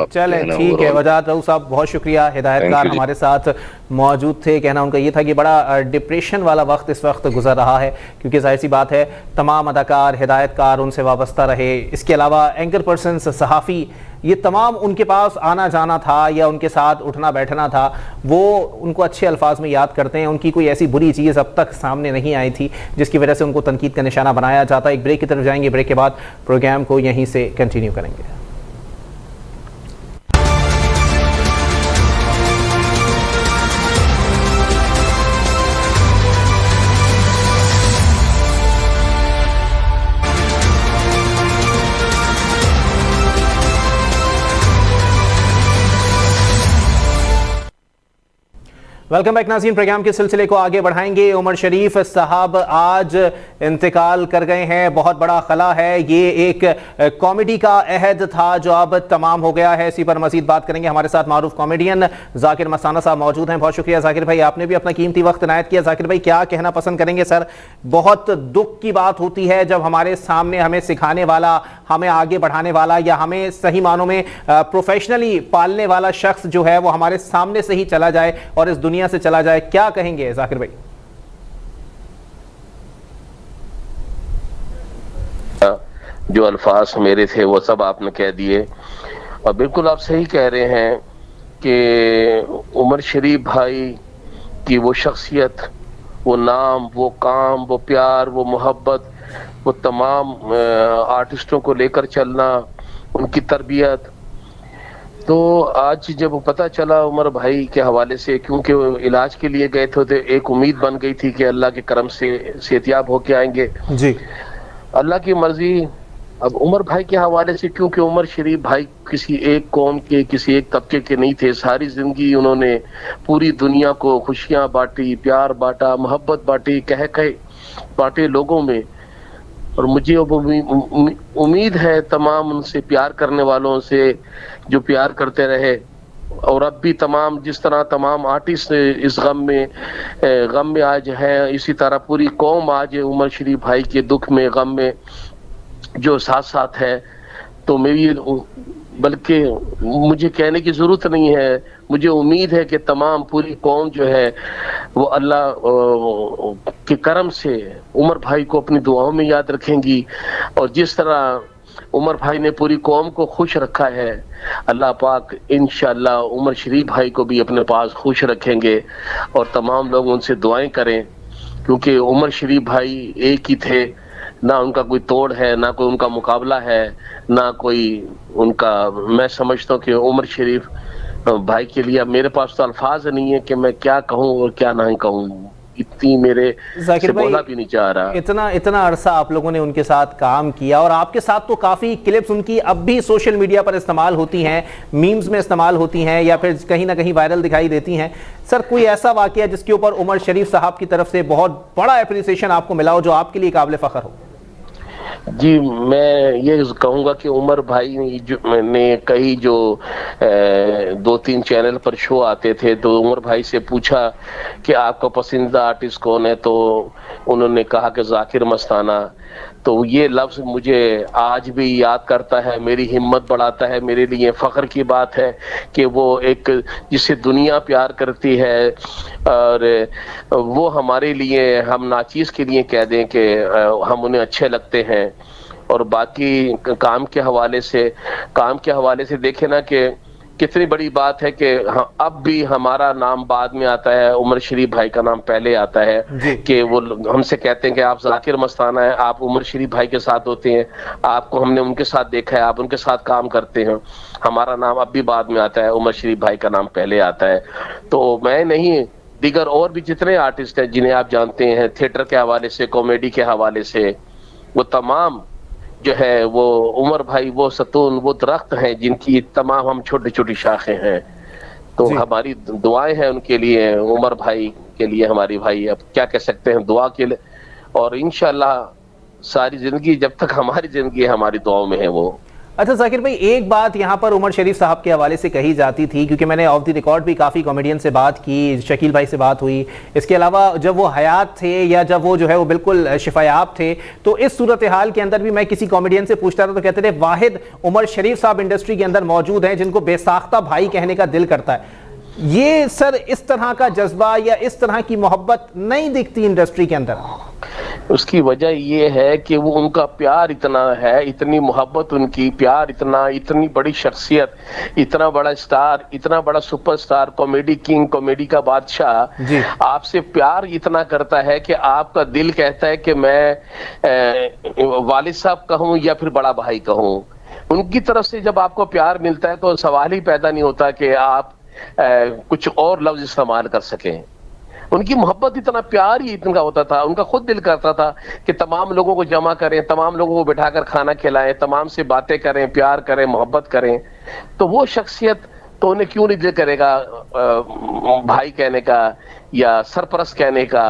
चले ठीक है। वजाहत रऊफ साहब बहुत शुक्रिया, हिदायतकार हमारे साथ मौजूद थे। कहना उनका ये था कि बड़ा डिप्रेशन वाला वक्त इस वक्त गुजर रहा है, क्योंकि जाहिर सी बात है तमाम अदाकार, हिदायतकार उनसे वाबस्ता रहे, इसके अलावा एंकर पर्सन, सहाफ़ी, ये तमाम उनके पास आना जाना था या उनके साथ उठना बैठना था, वो उनको अच्छे अल्फाज में याद करते हैं। उनकी कोई ऐसी बुरी चीज़ अब तक सामने नहीं आई थी जिसकी वजह से उनको तनकीद का निशाना बनाया जाता। एक ब्रेक की तरफ जाएंगे, ब्रेक के बाद प्रोग्राम को यहीं से कंटिन्यू करेंगे। वेलकम बैक नाज़रीन, प्रोग्राम के सिलसिले को आगे बढ़ाएंगे। उमर शरीफ साहब आज इंतकाल कर गए हैं, बहुत बड़ा खला है। ये एक कॉमेडी का अहद था जो अब तमाम हो गया है। इसी पर मजीद बात करेंगे। हमारे साथ मारूफ कॉमेडियन जाकिर मस्ताना साहब मौजूद हैं। बहुत शुक्रिया जाकिर भाई, आपने भी अपना कीमती वक्त इनायत किया। जाकिर भाई क्या कहना पसंद करेंगे? सर बहुत दुख की बात होती है जब हमारे सामने हमें सिखाने वाला, हमें आगे बढ़ाने वाला या हमें सही मानों में प्रोफेशनली पालने वाला शख्स जो है वो हमारे सामने से ही चला जाए और इस दुनिया से चला जाए। क्या कहेंगे जाकिर भाई? जो अल्फाज मेरे थे वो सब आपने कह दिए, और बिल्कुल आप सही कह रहे हैं कि उमर शरीफ भाई की वो शख्सियत, वो नाम, वो काम, वो प्यार, वो मोहब्बत, वो तमाम आर्टिस्टों को लेकर चलना, उनकी तरबियत, तो आज जब वो पता चला उमर भाई के हवाले से, क्योंकि वो इलाज के लिए गए थे, तो एक उम्मीद बन गई थी कि अल्लाह के करम से सेहतियाब होके आएंगे जी। अल्लाह की मर्जी अब उमर भाई के हवाले से, क्योंकि उमर शरीफ भाई किसी एक कौम के, किसी एक तबके के नहीं थे। सारी जिंदगी उन्होंने पूरी दुनिया को खुशियां बांटी, प्यार बांटा, मोहब्बत बांटी, कह बांटे लोगों में। और मुझे उम्मीद है तमाम उनसे प्यार करने वालों से जो प्यार करते रहे, और अब भी तमाम जिस तरह तमाम आर्टिस्ट इस गम में आज है, इसी तरह पूरी कौम आज उमर शरीफ भाई के दुख में, गम में जो साथ साथ है। तो मेरी, बल्कि मुझे कहने की जरूरत नहीं है, मुझे उम्मीद है कि तमाम पूरी कौम जो है वो अल्लाह के करम से उमर भाई को अपनी दुआओं में याद रखेंगी। और जिस तरह उमर भाई ने पूरी कौम को खुश रखा है, अल्लाह पाक इंशाअल्लाह उमर शरीफ भाई को भी अपने पास खुश रखेंगे। और तमाम लोग उनसे दुआएं करें, क्योंकि उमर शरीफ भाई एक ही थे, ना उनका कोई तोड़ है, ना कोई उनका मुकाबला है, ना कोई उनका। मैं समझता हूँ कि उमर शरीफ भाई के लिए मेरे पास तो अल्फाज नहीं है कि मैं क्या कहूँ और क्या नहीं कहूँ। इतनी मेरे जाकिर से भाई, बोला भी नहीं चाह रहा। इतना अरसा आप लोगों ने उनके साथ काम किया और आपके साथ तो काफ़ी क्लिप्स उनकी अब भी सोशल मीडिया पर इस्तेमाल होती हैं, मीम्स में इस्तेमाल होती हैं या फिर कहीं ना कहीं वायरल दिखाई देती हैं। सर, कोई ऐसा वाकया जिसके ऊपर उमर शरीफ साहब की तरफ से बहुत बड़ा अप्रिसिएशन आपको मिला हो जो आपके लिए काबिल फ़ख्र हो? जी, मैं ये कहूँगा कि उमर भाई ने कई जो 2-3 चैनल पर शो आते थे, तो उमर भाई से पूछा कि आपका पसंदीदा आर्टिस्ट कौन है, तो उन्होंने कहा कि जाकिर मस्ताना। तो ये लफ्ज़ मुझे आज भी याद करता है, मेरी हिम्मत बढ़ाता है, मेरे लिए फ़ख्र की बात है कि वो एक जिसे दुनिया प्यार करती है और वो हमारे लिए, हम नाचीज़ के लिए कह दें कि हम उन्हें अच्छे लगते हैं। और बाकी काम के हवाले से देखें ना कि कितनी बड़ी बात है कि अब भी हमारा नाम बाद में आता है, उमर शरीफ भाई का नाम पहले आता है कि वो हमसे कहते हैं कि आप जाकिर मस्ताना है, आप उमर शरीफ भाई के साथ होते हैं, आपको हमने उनके साथ देखा है, आप उनके साथ काम करते हैं। हमारा नाम अब भी बाद में आता है, उमर शरीफ भाई का नाम पहले आता है। तो मैं नहीं, दीगर और भी जितने आर्टिस्ट हैं जिन्हें आप जानते हैं, थिएटर के हवाले से, कॉमेडी के हवाले से, वो तमाम जो है वो उमर भाई वो सतून, वो दरख्त हैं जिनकी तमाम हम छोटी छोटी शाखें हैं। तो हमारी दुआएं हैं उनके लिए, उमर भाई के लिए, हमारी भाई अब क्या कह सकते हैं, दुआ के लिए। और इंशाल्लाह सारी जिंदगी, जब तक हमारी जिंदगी है, हमारी दुआओं में है वो। अच्छा जाकिर भाई, एक बात यहाँ पर उमर शरीफ साहब के हवाले से कही जाती थी, क्योंकि मैंने ऑफ द रिकॉर्ड भी काफ़ी कॉमेडियन से बात की, शकील भाई से बात हुई, इसके अलावा जब वो हयात थे या जब वो जो है वो बिल्कुल शिफायाब थे, तो इस सूरत हाल के अंदर भी मैं किसी कॉमेडियन से पूछता था तो कहते थे वाहिद उमर शरीफ साहब इंडस्ट्री के अंदर मौजूद हैं जिनको बेसाख्ता भाई कहने का दिल करता है। ये सर, इस तरह का जज्बा या इस तरह की मोहब्बत नहीं दिखती इंडस्ट्री के अंदर। उसकी वजह ये है कि वो, उनका प्यार इतना है, इतनी मोहब्बत, उनकी प्यार इतना, इतनी बड़ी शख्सियत, इतना बड़ा स्टार, इतना बड़ा सुपरस्टार, कॉमेडी किंग, कॉमेडी का बादशाह आपसे प्यार इतना करता है कि आपका दिल कहता है कि मैं वालिद साहब कहूँ या फिर बड़ा भाई कहूँ। उनकी तरफ से जब आपको प्यार मिलता है तो सवाल ही पैदा नहीं होता कि आप कुछ और लफ्ज इस्तेमाल कर सकें। उनकी मोहब्बत, इतना प्यार ही इतना होता था, उनका खुद दिल करता था कि तमाम लोगों को जमा करें, तमाम लोगों को बिठाकर खाना खिलाएं, तमाम से बातें करें, प्यार करें, मोहब्बत करें। तो वो शख्सियत तो उन्हें क्यों नहीं दिल करेगा भाई कहने का या सरपरस्त कहने का।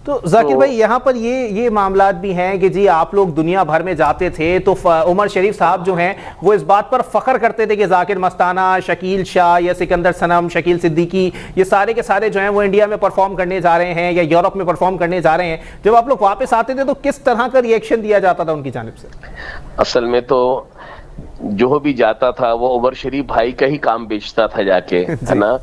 तो जाकिर भाई, यहाँ पर ये मामलात भी हैं कि जी आप लोग दुनिया भर में जाते थे तो उमर शरीफ साहब जो हैं वो इस बात पर फख्र करते थे कि जाकिर मस्ताना, शकील शाह या सिकंदर सनम, शकील सिद्दीकी, ये सारे के सारे जो हैं वो इंडिया में परफॉर्म करने जा रहे हैं या यूरोप में परफॉर्म करने जा रहे हैं। जब आप लोग वापस आते थे तो किस तरह का रिएक्शन दिया जाता था उनकी जानिब से? असल में तो जो भी जाता था वो उमर शरीफ भाई का ही काम बेचता था जाके, है ना।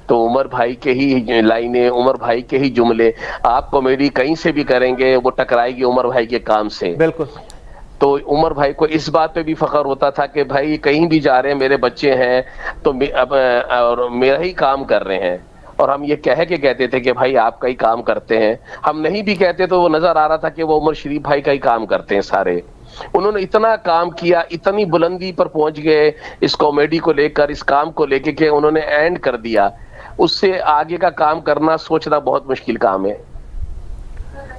तो उमर भाई के ही लाइनें, उमर भाई के ही जुमले, आप कॉमेडी कहीं से भी करेंगे वो टकराएगी उमर भाई के काम से। बिल्कुल। तो उमर भाई को इस बात पे भी फख्र होता था कि भाई कहीं भी जा रहे हैं, मेरे बच्चे हैं तो और मेरा ही काम कर रहे हैं। और हम ये कह के कहते थे कि भाई आपका ही काम करते हैं, हम नहीं भी कहते तो वो नजर आ रहा था कि वो उमर शरीफ भाई का ही काम करते हैं सारे। उन्होंने इतना काम किया, इतनी बुलंदी पर पहुंच गए इस कॉमेडी को लेकर, इस काम को लेकर कि उन्होंने एंड कर दिया। उससे आगे का काम करना, सोचना बहुत मुश्किल काम है।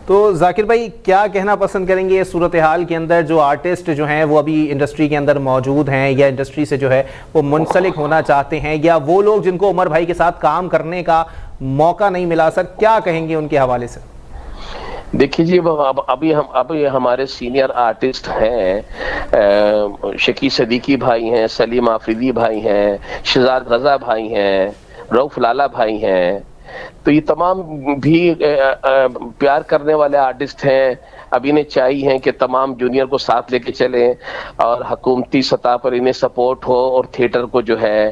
तो जाकिर भाई, क्या कहना पसंद करेंगे इस सूरत हाल के अंदर जो आर्टिस्ट जो हैं वो अभी इंडस्ट्री के अंदर मौजूद हैं या इंडस्ट्री से जो है वो मुंसलिक होना चाहते हैं, या वो लोग जिनको उमर भाई के साथ काम करने का मौका नहीं मिला, सर क्या कहेंगे उनके हवाले से? देखिए जी, अभी हमारे सीनियर आर्टिस्ट हैं, शकील सिद्दीकी भाई हैं, सलीम आफरीदी भाई हैं, शहजाद रजा भाई हैं, रऊफ लाला भाई हैं। तो ये तमाम भी प्यार करने वाले आर्टिस्ट हैं। अभी इन्हें चाहिए हैं कि तमाम जूनियर को साथ लेके चलें और हुकूमती सतह पर इन्हें सपोर्ट हो और थिएटर को जो है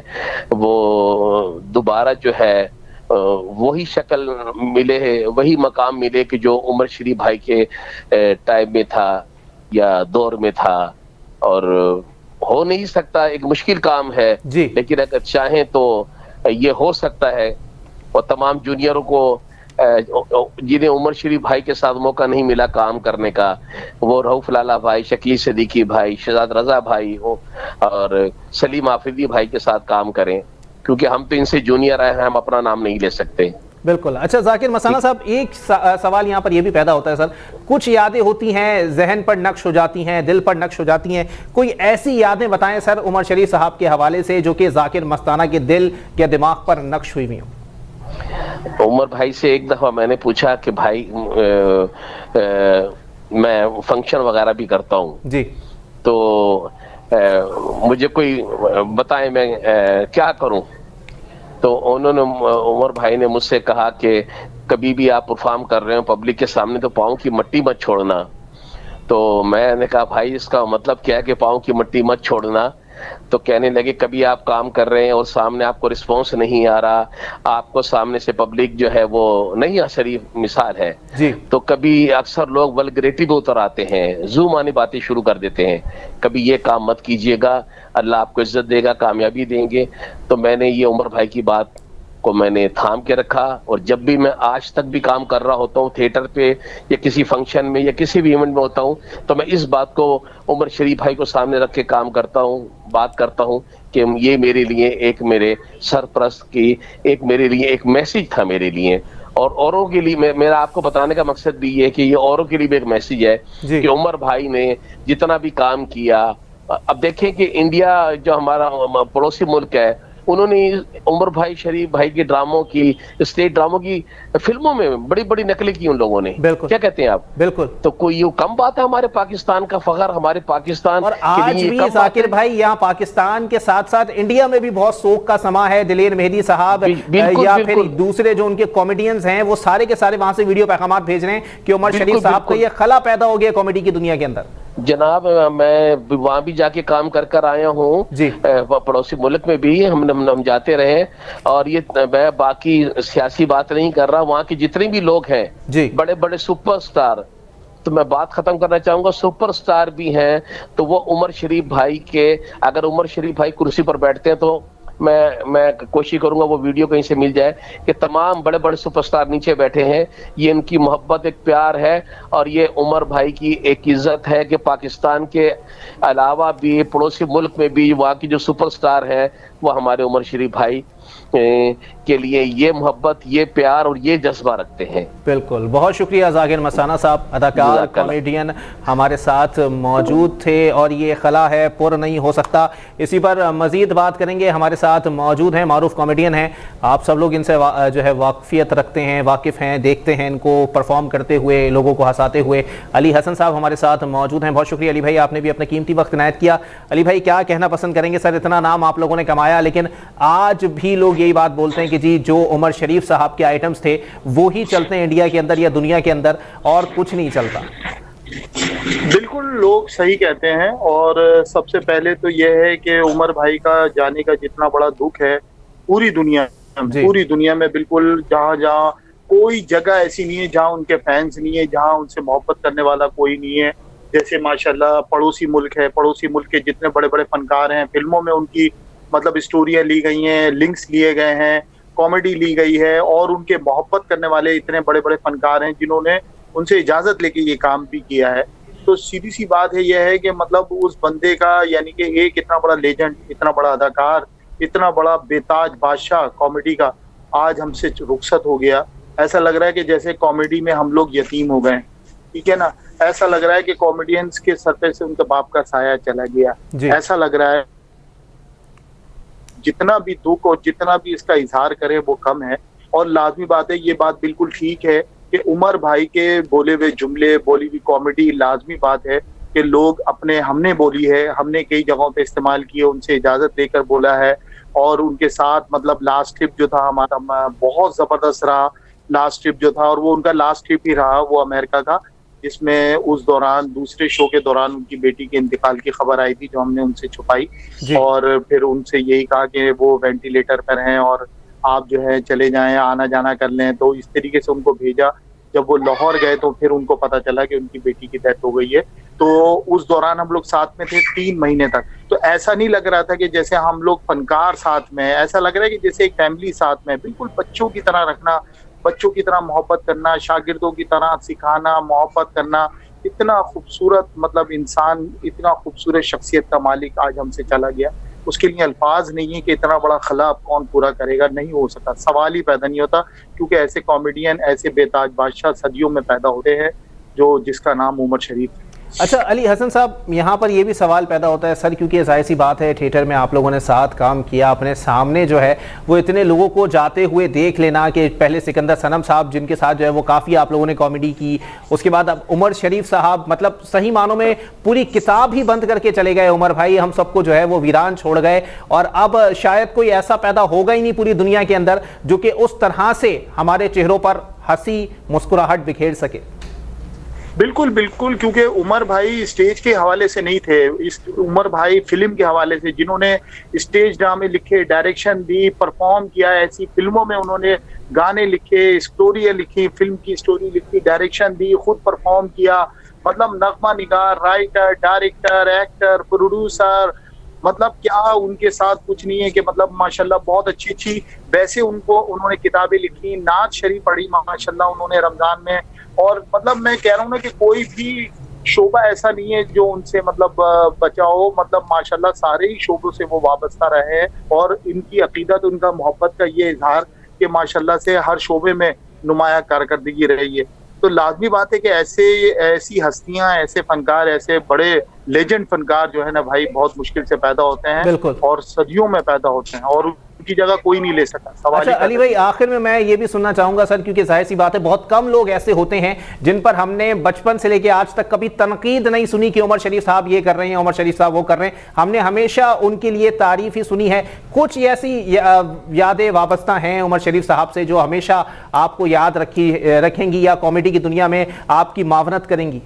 वो दोबारा जो है वही शक्ल मिले, वही मकाम मिले कि जो उमर शरीफ भाई के टाइम में था या दौर में था। और हो नहीं सकता, एक मुश्किल काम है जी, लेकिन अगर चाहें तो ये हो सकता है। और तमाम जूनियरों को जिन्हें उमर शरीफ भाई के साथ मौका नहीं मिला काम करने का, वो रऊफ लाला भाई, शकील सिद्दीकी भाई, शहजाद रजा भाई हो और सलीम आफरीदी भाई के साथ काम करें, क्योंकि हम तो इनसे जूनियर हैं, हम अपना नाम नहीं ले सकते। बिल्कुल। अच्छा जाकिर मसाना साहब, एक सवाल यहाँ पर यह भी पैदा होता है सर, कुछ यादें होती हैं जहन पर नक्श हो जाती हैं, दिल पर नक्श हो जाती हैं, कोई ऐसी यादें बताएं सर उमर शरीफ साहब के हवाले से जो कि जाकिर मस्ताना के दिल या दिमाग पर नक्श हुई हो। उमर भाई से एक दफा मैंने पूछा कि भाई मैं फंक्शन वगैरह भी करता हूँ जी, तो मुझे कोई बताए मैं क्या करूं। तो उन्होंने, उमर भाई ने मुझसे कहा कि कभी भी आप परफॉर्म कर रहे हो पब्लिक के सामने तो पाँव की मट्टी मत छोड़ना। तो मैंने कहा भाई इसका मतलब क्या है कि पाँव की मट्टी मत छोड़ना? तो कहने लगे कभी आप काम कर रहे हैं और सामने आपको रिस्पॉन्स नहीं आ रहा, आपको सामने से पब्लिक जो है वो नहीं आ शरीफ मिसाल है जी, तो कभी अक्सर लोग वल्गैरिटी पे उतर आते हैं, जूम आनी बातें शुरू कर देते हैं, कभी ये काम मत कीजिएगा, अल्लाह आपको इज्जत देगा, कामयाबी देंगे। तो मैंने ये उमर भाई की बात को मैंने थाम के रखा, और जब भी मैं आज तक भी काम कर रहा होता हूँ थिएटर पे या किसी फंक्शन में या किसी भी इवेंट में होता हूँ, तो मैं इस बात को उमर शरीफ भाई को सामने रख के काम करता हूँ, बात करता हूँ कि ये मेरे लिए एक मेरे सरप्रस्त की एक मेरे लिए एक मैसेज था मेरे लिए, और औरों के लिए मेरा आपको बताने का मकसद भी ये है कि ये औरों के लिए भी एक मैसेज है कि उमर भाई ने जितना भी काम किया। अब देखें कि इंडिया जो हमारा पड़ोसी मुल्क है, उन्होंने उमर भाई शरीफ भाई के ड्रामों की, स्टेट ड्रामों की फिल्मों में बड़ी बड़ी नकलें की उन लोगों ने। क्या कहते हैं आप? बिल्कुल। तो कोई ये कम बात है हमारे पाकिस्तान का फख्र, हमारे पाकिस्तान और आज भी जाकिर भाई यहाँ पाकिस्तान के साथ साथ इंडिया में भी बहुत शोक का समा है। दिलेर मेहदी साहब या फिर दूसरे जो उनके कॉमेडियंस हैं वो सारे के सारे वहां से वीडियो पैगाम भेज रहे हैं कि उमर शरीफ साहब को ये खला पैदा हो गया कॉमेडी की दुनिया के अंदर। जनाब मैं वहां भी जाके काम कर कर आया हूँ, पड़ोसी मुल्क में भी हम जाते रहे, और ये मैं बाकी सियासी बात नहीं कर रहा, वहाँ के जितने भी लोग हैं बड़े बड़े सुपरस्टार, तो मैं बात खत्म करना चाहूंगा, सुपरस्टार भी हैं, तो वो उमर शरीफ भाई के, अगर उमर शरीफ भाई कुर्सी पर बैठते हैं तो मैं कोशिश करूंगा वो वीडियो कहीं से मिल जाए कि तमाम बड़े बड़े सुपरस्टार नीचे बैठे हैं। ये इनकी मोहब्बत एक प्यार है, और ये उमर भाई की एक इज्जत है कि पाकिस्तान के अलावा भी पड़ोसी मुल्क में भी वहाँ की जो सुपरस्टार हैं वो हमारे उमर शरीफ भाई के लिए ये मोहब्बत, ये प्यार और ये जज्बा रखते हैं। बिल्कुल, बहुत शुक्रिया जाकिर मस्ताना साहब, अदाकार कॉमेडियन हमारे साथ मौजूद थे, और ये खला है पुर नहीं हो सकता। इसी पर मजीद बात करेंगे। हमारे साथ मौजूद हैं, मारूफ कॉमेडियन हैं, आप सब लोग इनसे जो है वाकफियत रखते हैं, वाकिफ़ हैं, देखते हैं इनको परफॉर्म करते हुए, लोगों को हंसाते हुए। अली हसन साहब हमारे साथ मौजूद हैं। बहुत शुक्रिया अली भाई, आपने भी अपना कीमती वक्त इनायत किया। अली भाई क्या कहना पसंद करेंगे सर, इतना नाम आप लोगों ने कमाया, लेकिन आज भी लोग यही बात बोलते हैं कि जी जो उमर शरीफ साहब के आइटम्स थे वो ही चलते हैं इंडिया के अंदर या दुनिया के अंदर, और कुछ नहीं चलता। बिल्कुल लोग सही कहते हैं, और सबसे पहले तो यह है कि उमर भाई का जाने का जितना बड़ा दुख है पूरी दुनिया में बिल्कुल जहाँ जहाँ कोई जगह ऐसी नहीं है जहाँ उनके फैंस नहीं है, जहाँ उनसे मोहब्बत करने वाला कोई नहीं है। जैसे माशाल्लाह पड़ोसी मुल्क है, पड़ोसी मुल्क के जितने बड़े बड़े फनकार हैं, फिल्मों में उनकी मतलब स्टोरियां ली गई हैं, लिंक्स लिए गए हैं, कॉमेडी ली गई है, और उनके मोहब्बत करने वाले इतने बड़े बड़े फनकार हैं जिन्होंने उनसे इजाजत लेके ये काम भी किया है। तो सीधी सी बात है यह है कि मतलब उस बंदे का, यानी कि एक इतना बड़ा लेजेंड, इतना बड़ा अदाकार, इतना बड़ा बेताज बादशाह कॉमेडी का आज हमसे रुखसत हो गया। ऐसा लग रहा है कि जैसे कॉमेडी में हम लोग यतीम हो गए, ठीक है ना। ऐसा लग रहा है कि कॉमेडियंस के सर पे से उनके बाप का साया चला गया, ऐसा लग रहा है। जितना भी दुख और जितना भी इसका इजहार करें वो कम है। और लाजमी बात है, ये बात बिल्कुल ठीक है कि उमर भाई के बोले हुए जुमले, बोली हुई कॉमेडी, लाजमी बात है कि लोग अपने, हमने बोली है, हमने कई जगहों पे इस्तेमाल किए, उनसे इजाजत लेकर बोला है, और उनके साथ मतलब लास्ट ट्रिप जो था हमारा बहुत जबरदस्त रहा। लास्ट ट्रिप जो था, और वो उनका लास्ट ट्रिप ही रहा, वो अमेरिका का, जिसमें उस दौरान दूसरे शो के दौरान उनकी बेटी के इंतकाल की खबर आई थी, जो हमने उनसे छुपाई, और फिर उनसे यही कहा कि वो वेंटिलेटर पर हैं और आप जो है चले जाएं, आना जाना कर लें। तो इस तरीके से उनको भेजा। जब वो लाहौर गए तो फिर उनको पता चला कि उनकी बेटी की डेथ हो गई है। तो उस दौरान हम लोग साथ में थे 3 महीने तक। तो ऐसा नहीं लग रहा था कि जैसे हम लोग फनकार साथ में, ऐसा लग रहा है कि जैसे एक फैमिली साथ में, बिल्कुल बच्चों की तरह रखना, बच्चों की तरह मोहब्बत करना, शागिर्दों की तरह सिखाना, मोहब्बत करना। इतना खूबसूरत मतलब इंसान, इतना खूबसूरत शख्सियत का मालिक आज हमसे चला गया। उसके लिए अल्फाज नहीं है कि इतना बड़ा खला अब कौन पूरा करेगा, नहीं हो सकता, सवाल ही पैदा नहीं होता, क्योंकि ऐसे कॉमेडियन, ऐसे बेताज बादशाह सदियों में पैदा होते हैं जो जिसका नाम उमर शरीफ है। अच्छा अली हसन साहब, यहाँ पर ये भी सवाल पैदा होता है सर, क्योंकि जाहिर सी बात है थिएटर में आप लोगों ने साथ काम किया, अपने सामने जो है वो इतने लोगों को जाते हुए देख लेना, कि पहले सिकंदर सनम साहब जिनके साथ जो है वो काफ़ी आप लोगों ने कॉमेडी की, उसके बाद अब उमर शरीफ साहब, मतलब सही मानों में पूरी किताब ही बंद करके चले गए उमर भाई, हम सबको जो है वो वीरान छोड़ गए, और अब शायद कोई ऐसा पैदा होगा ही नहीं पूरी दुनिया के अंदर जो कि उस तरह से हमारे चेहरों पर हंसी मुस्कुराहट बिखेर सके। बिल्कुल बिल्कुल, क्योंकि उमर भाई स्टेज के हवाले से नहीं थे, इस उमर भाई फिल्म के हवाले से, जिन्होंने स्टेज ड्रामे लिखे, डायरेक्शन दी, परफॉर्म किया, ऐसी फिल्मों में उन्होंने गाने लिखे, स्टोरियां लिखी, फिल्म की स्टोरी लिखी, डायरेक्शन दी, खुद परफॉर्म किया, मतलब नगमा निगार, राइटर, डायरेक्टर, एक्टर, प्रोड्यूसर, मतलब क्या उनके साथ कुछ नहीं है कि मतलब माशाल्लाह बहुत अच्छी अच्छी, वैसे उन्होंने किताबें लिखी, नात शरीफ पढ़ी माशाल्लाह उन्होंने रमजान में, और मतलब मैं कह रहा हूँ ना कि कोई भी शोबा ऐसा नहीं है जो उनसे मतलब बचा हो, मतलब माशाल्लाह सारे ही शोबों से वो वाबस्ता रहे हैं, और इनकी अकीदत, उनका मोहब्बत का ये इजहार कि माशाल्लाह से हर शोबे में नुमाया कारकर्दगी रही है। तो लाजमी बात है कि ऐसी हस्तियां, ऐसे फनकार, ऐसे बड़े लेजेंड फनकार जो है ना भाई बहुत मुश्किल से पैदा होते हैं और सदियों में पैदा होते हैं, और उनकी जगह कोई नहीं ले सका। सवाल अच्छा अली भाई, आखिर में मैं ये भी सुनना चाहूंगा सर, क्योंकि जाहिर सी बात है बहुत कम लोग ऐसे होते हैं जिन पर हमने बचपन से लेके आज तक कभी तनकीद नहीं सुनी कि उमर शरीफ साहब ये कर रहे हैं, उमर शरीफ साहब वो कर रहे हैं, हमने हमेशा उनके लिए तारीफ ही सुनी है। कुछ ऐसी यादें वाबस्ता हैं उमर शरीफ साहब से जो हमेशा आपको याद रखेंगी या कॉमेडी की दुनिया में आपकी मावनत करेंगी?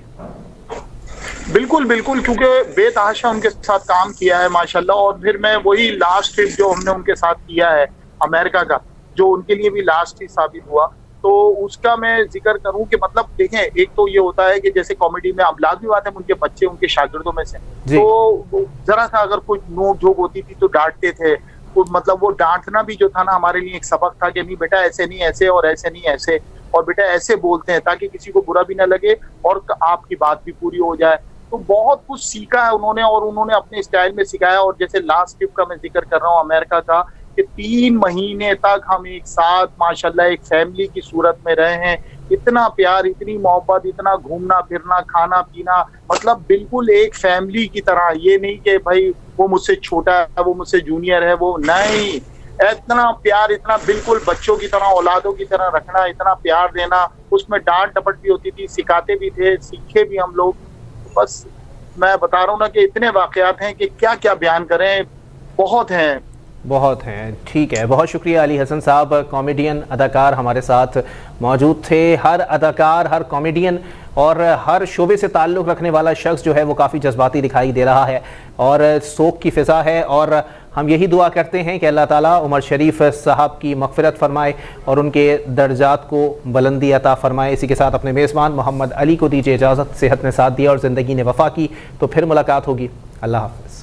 बिल्कुल बिल्कुल, क्योंकि बेतहाशा उनके साथ काम किया है माशाल्लाह, और फिर मैं वही लास्ट ट्रिप जो हमने उनके साथ किया है अमेरिका का, जो उनके लिए भी लास्ट ही साबित हुआ, तो उसका मैं जिक्र करूं कि मतलब देखें, एक तो ये होता है कि जैसे कॉमेडी में अब लाजमी बात है उनके बच्चे उनके शागिर्दों में से, तो जरा सा अगर कोई नोक झोंक होती थी तो डांटते थे, तो मतलब वो डांटना भी जो था ना हमारे लिए एक सबक था कि नहीं बेटा ऐसे नहीं ऐसे, और ऐसे नहीं ऐसे, और बेटा ऐसे बोलते हैं ताकि किसी को बुरा भी ना लगे और आपकी बात भी पूरी हो जाए। तो बहुत कुछ सीखा है उन्होंने, और उन्होंने अपने स्टाइल में सिखाया। और जैसे लास्ट ट्रिप का मैं जिक्र कर रहा हूँ अमेरिका का, कि 3 महीने तक हम एक साथ माशाल्लाह एक फैमिली की सूरत में रहे हैं, इतना प्यार, इतनी मोहब्बत, इतना घूमना फिरना, खाना पीना, मतलब बिल्कुल एक फैमिली की तरह। ये नहीं कि भाई वो मुझसे छोटा है, वो मुझसे जूनियर है, वो नहीं, इतना प्यार, इतना बिल्कुल बच्चों की तरह, औलादों की तरह रखना, इतना प्यार देना, उसमें डांट डपट भी होती थी, सिखाते भी थे, सीखे भी हम लोग। बस मैं बता रहा हूँ ना कि इतने वाकयात हैं कि क्या क्या बयान करें, बहुत हैं। ठीक है, बहुत शुक्रिया अली हसन साहब, कॉमेडियन अदाकार हमारे साथ मौजूद थे। हर अदाकार, हर कॉमेडियन और हर शोबे से ताल्लुक़ रखने वाला शख्स जो है वो काफ़ी जज्बाती दिखाई दे रहा है और शोक की फ़िज़ा है, और हम यही दुआ करते हैं कि अल्लाह ताला उमर शरीफ साहब की मग़फ़िरत फरमाए और उनके दर्जात को बुलंदी अता फरमाए। इसी के साथ अपने मेज़बान मोहम्मद अली को दीजिए इजाज़त। सेहत ने साथ दिया और ज़िंदगी ने वफ़ा की, तो फिर मुलाकात होगी। अल्लाह हाफ़िज़।